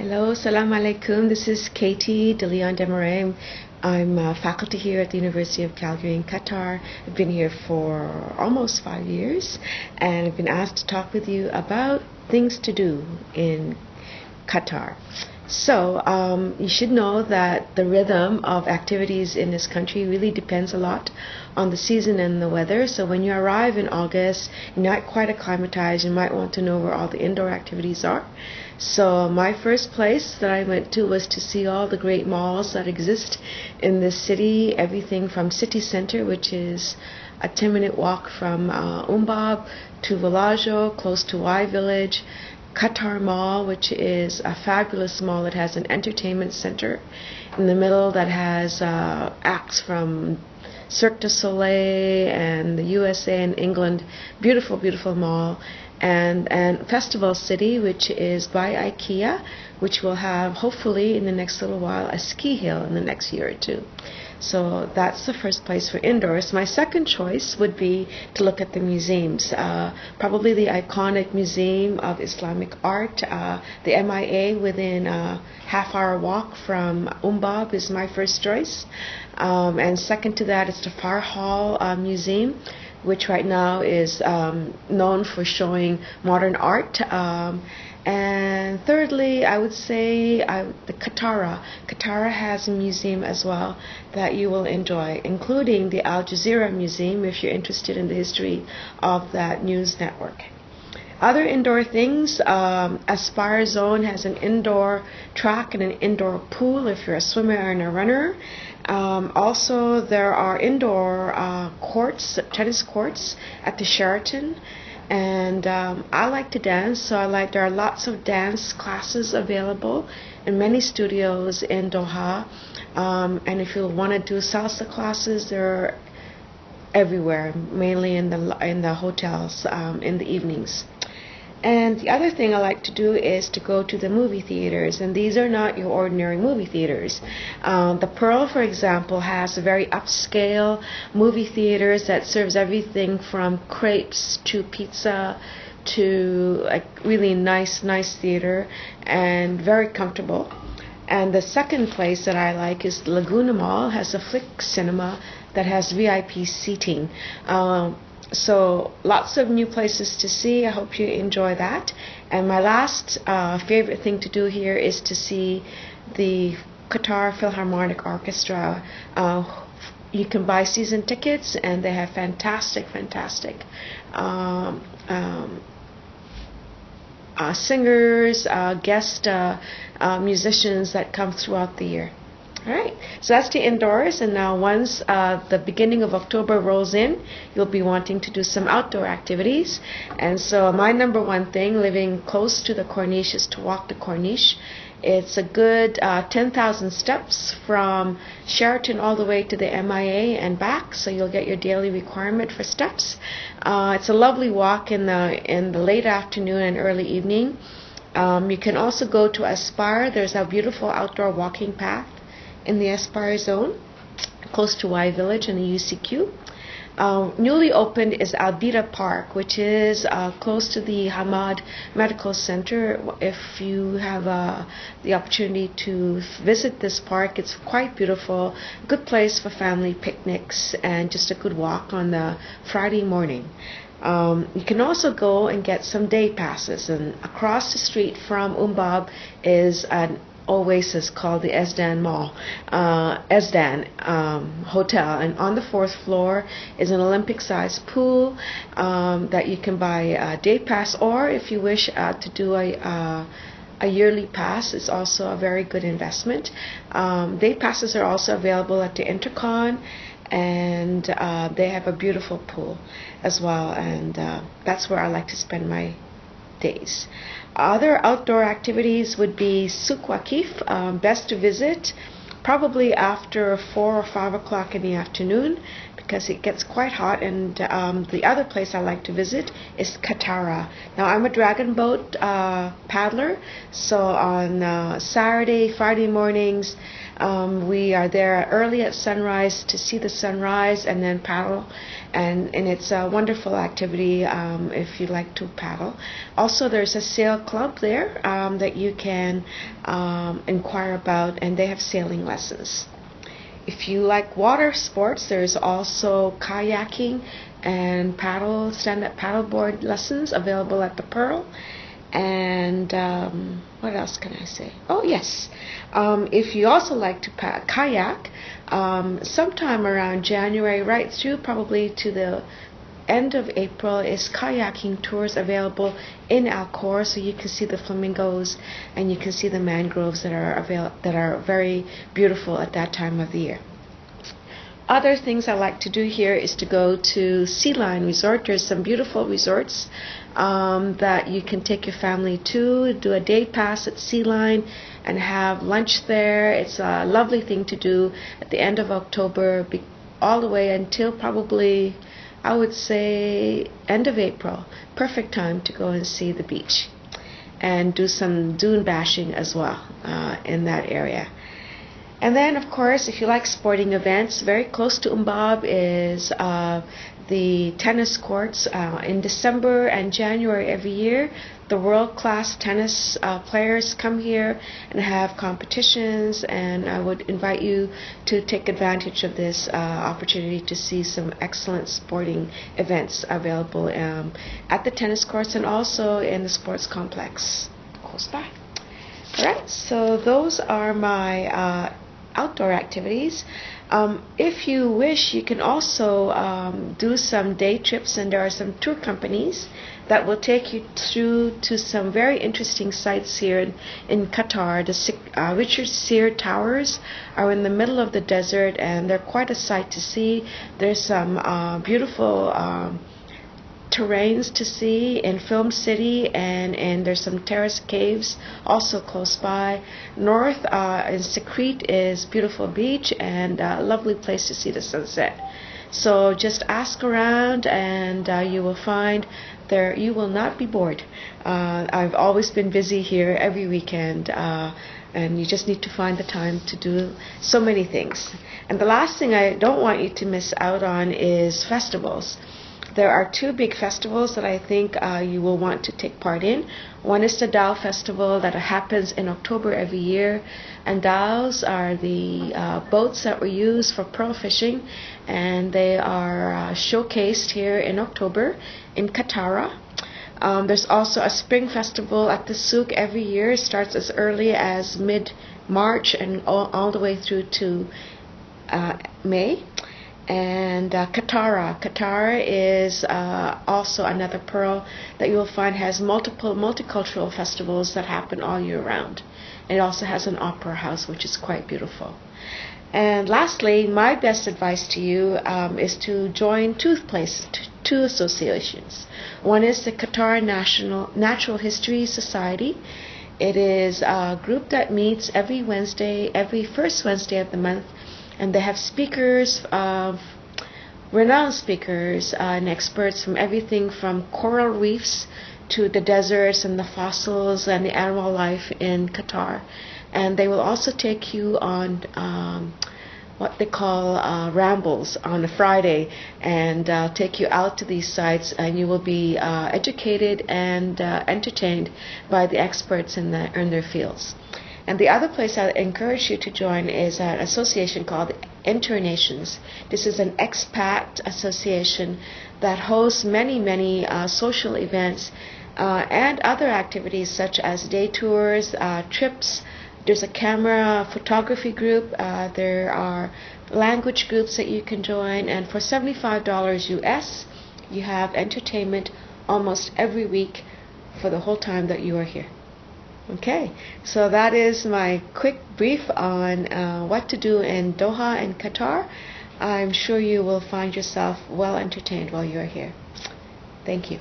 Hello, salam alaikum. This is Katie De Leon Demarais. I'm faculty here at the University of Calgary in Qatar. I've been here for almost 5 years, and I've been asked to talk with you about things to do in Qatar. So you should know that the rhythm of activities in this country really depends a lot on the season and the weather. So when you arrive in August, you're not quite acclimatized. You might want to know where all the indoor activities are. So my first place that I went to was to see all the great malls that exist in this city. Everything from city center, which is a 10-minute walk from Umbab, to Villaggio, close to Y Village. Qatar Mall, which is a fabulous mall that has an entertainment center in the middle that has acts from Cirque du Soleil and the USA and England. Beautiful, beautiful mall. And Festival City, which is by IKEA, which will have, hopefully, in the next little while, a ski hill in the next year or two. So that's the first place for indoors. My second choice would be to look at the museums. Probably the iconic Museum of Islamic Art, the MIA within a half-hour walk from Umbab is my first choice. And second to that is the Far Hall Museum, which right now is known for showing modern art. And thirdly, I would say the Qatar. Qatar has a museum as well that you will enjoy, including the Al Jazeera Museum if you're interested in the history of that news network. Other indoor things, Aspire Zone has an indoor track and an indoor pool if you're a swimmer and a runner. Also, there are indoor courts, tennis courts at the Sheraton. And I like to dance, so there are lots of dance classes available in many studios in Doha. And if you want to do salsa classes, they're everywhere, mainly in the hotels in the evenings. And the other thing I like to do is to go to the movie theaters, and these are not your ordinary movie theaters. The Pearl, for example, has a very upscale movie theaters that serves everything from crepes to pizza to a really nice theater and very comfortable. And the second place that I like is Laguna Mall, has a Flick Cinema that has VIP seating. So lots of new places to see. I hope you enjoy that. And my last favorite thing to do here is to see the Qatar Philharmonic Orchestra. You can buy season tickets, and they have fantastic singers, guest musicians that come throughout the year. All right, so that's the indoors, and now once the beginning of October rolls in, you'll be wanting to do some outdoor activities. And so my number one thing, living close to the Corniche, is to walk the Corniche. It's a good 10,000 steps from Sheraton all the way to the MIA and back, so you'll get your daily requirement for steps. It's a lovely walk in the late afternoon and early evening. You can also go to Aspire. There's a beautiful outdoor walking path in the Aspire Zone, close to Y Village and the UCQ. Newly opened is Albira Park, which is close to the Hamad Medical Center. If you have the opportunity to visit this park, it's quite beautiful. Good place for family picnics and just a good walk on the Friday morning. You can also go and get some day passes, and across the street from Umbab is an oasis called the Esdan Hotel, and on the fourth floor is an Olympic-sized pool that you can buy a day pass, or if you wish to do a yearly pass, it's also a very good investment. Day passes are also available at the Intercon, and they have a beautiful pool as well, and that's where I like to spend my days. Other outdoor activities would be Souk Waqif, best to visit probably after 4 or 5 o'clock in the afternoon because it gets quite hot. And the other place I like to visit is Katara. Now I'm a dragon boat paddler, so on Saturday, Friday mornings We are there early at sunrise to see the sunrise and then paddle, and it's a wonderful activity if you like to paddle. Also, there's a sail club there that you can inquire about, and they have sailing lessons. If you like water sports, there's also kayaking and stand-up paddleboard lessons available at the Pearl. And what else can I say? Oh, yes. If you also like to kayak, sometime around January, right through probably to the end of April, is kayaking tours available in Alcor, so you can see the flamingos and you can see the mangroves that are very beautiful at that time of the year. Other things I like to do here is to go to Sea Lion Resort. There's some beautiful resorts that you can take your family to, do a day pass at Sea Lion and have lunch there. It's a lovely thing to do at the end of October all the way until probably, I would say, end of April. Perfect time to go and see the beach and do some dune bashing as well in that area. And then, of course, if you like sporting events, very close to Umbab is the tennis courts. In December and January every year, the world-class tennis players come here and have competitions, and I would invite you to take advantage of this opportunity to see some excellent sporting events available at the tennis courts and also in the sports complex close by. All right, so those are my outdoor activities. If you wish, you can also do some day trips, and there are some tour companies that will take you through to some very interesting sites here in Qatar. The Richard Sear Towers are in the middle of the desert, and they're quite a sight to see. There's some beautiful terrains to see in Film City, and there's some terrace caves also close by. North in Secrete is beautiful beach and a lovely place to see the sunset. So just ask around, and you will find there you will not be bored. I've always been busy here every weekend, and you just need to find the time to do so many things. And the last thing I don't want you to miss out on is festivals. There are two big festivals that I think you will want to take part in. One is the Dhow Festival that happens in October every year, and dhows are the boats that were used for pearl fishing, and they are showcased here in October in Qatar. There's also a spring festival at the souk every year. It starts as early as mid-March and all the way through to May. And Qatar is also another pearl that you will find has multiple multicultural festivals that happen all year round. It also has an opera house, which is quite beautiful. And lastly, my best advice to you is to join two associations. One is the Qatar Natural History Society. It is a group that meets every first Wednesday of the month, and they have speakers, renowned speakers and experts from everything from coral reefs to the deserts and the fossils and the animal life in Qatar. And they will also take you on what they call rambles on a Friday, and take you out to these sites, and you will be educated and entertained by the experts in their fields. And the other place I encourage you to join is an association called Internations. This is an expat association that hosts many social events and other activities such as day tours, trips. There's a camera photography group. There are language groups that you can join. And for $75 US, you have entertainment almost every week for the whole time that you are here. Okay, so that is my quick brief on what to do in Doha and Qatar. I'm sure you will find yourself well entertained while you're here. Thank you.